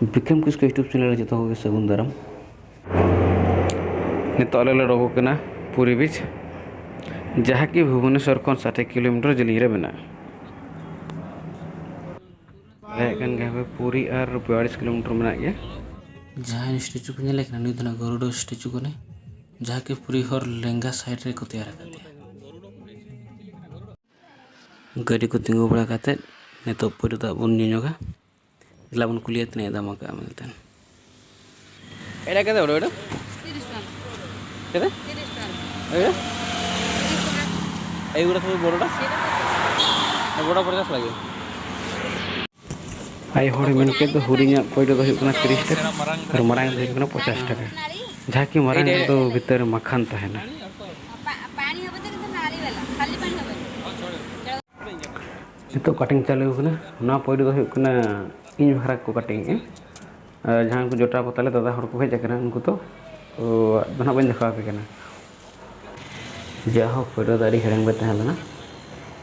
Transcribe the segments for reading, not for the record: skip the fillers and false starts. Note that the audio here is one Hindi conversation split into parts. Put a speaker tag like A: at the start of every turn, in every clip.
A: विक्रम किसको यूट्यूब चैनल जो हो सगुन दाराम नित उडोकना पुरी बीच जहाँ कि भुवनेश्वर को 60 किलोमीटर जली रे मेना पुरी और 42 किलोमीटर मेना गया जहाँ स्टेचू को नेले नुना गरुड़ स्टेचू को जहाँ कि पुरी हर लेंगा साइड रे को तैयार कर दिया गाड़ी को तिंगु बड़ा काते नित पुरी दा बन नियोगा इला बन कुलिया तने दाम का मिलते हैं एड़ा केते ओडो 30 टाका केते 30 टाका ए 30 टाका एगुडा सब बड़ोडा बड़ा 50 लागे आई होड़ मन के तो हुरिया पयडो दो हुकना 30 टाका और मरांग दो हुकना 50 टाका जहाँ कि मरांग तो भीतर मक्खन तहना पानी हबे तो नाली वाला खाली पानी हबे तो कटिंग चालू हुकना ना पयडो दो हुकना इन भरा को कटिंग जहाँ को जोटा पताले दादा हर को हेज उनको तो ना बन देखा पे जा हो पयडो दाड़ी हेड़म बे तहना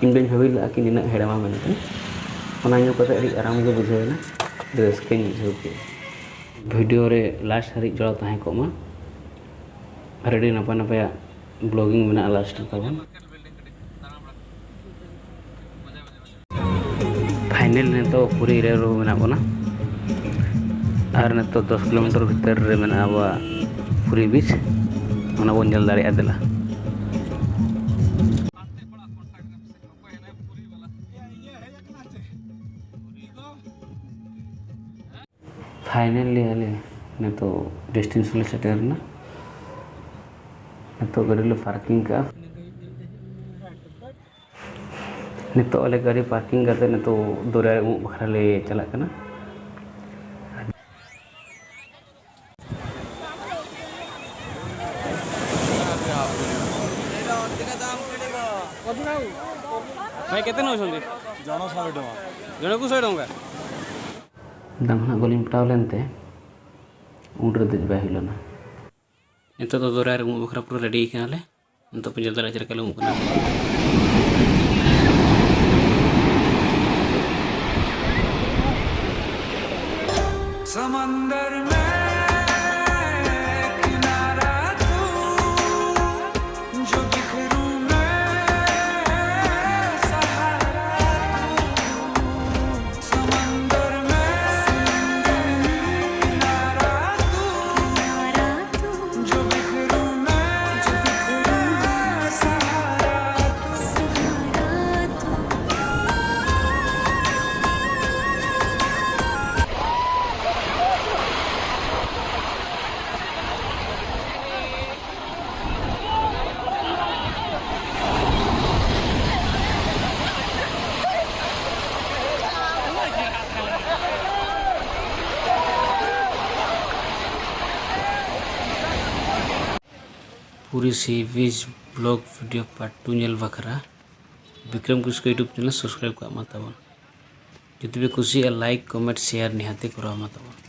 A: इन बन भाविला कि निना हेड़मा मनते आराम के बुझेना रस्क बुझे के वीडियो रे लास्ट हारी जड़ा तहे कोमा रेडी नपा नपाया ब्लॉगिंग में लास्ट तबन फाइनल ने तो पूरी रे रो में बना और ने तो 10 किलोमीटर भीतर रे में अब पूरी बीच ओना बन जल दाड़ी आदला फाइनली आले ने तो डेस्टिनेशन सेटरना ने तो गाड़ी पार्किंग का ने तो अले गाड़ी पार्किंग करते ने तो दोरा बखरा ले चला करना भाई केते न होछन जण 100 टका जण को 100 टका दामना गोलिम पटाव लेनते उंडर दज बाहिलना नित तो दोरा रे बखरा पूरा रेडी कनाले नित पे जल्दी राजर कलम कना समंदर में पूरी सी बीच ब्लॉग वीडियो पार्ट 2 नेल बखरा विक्रम किसको यूट्यूब चैनल सब्सक्राइब का माताबन जुदी भी खुशी लाइक कमेंट शेयर निहाते करा माताबन।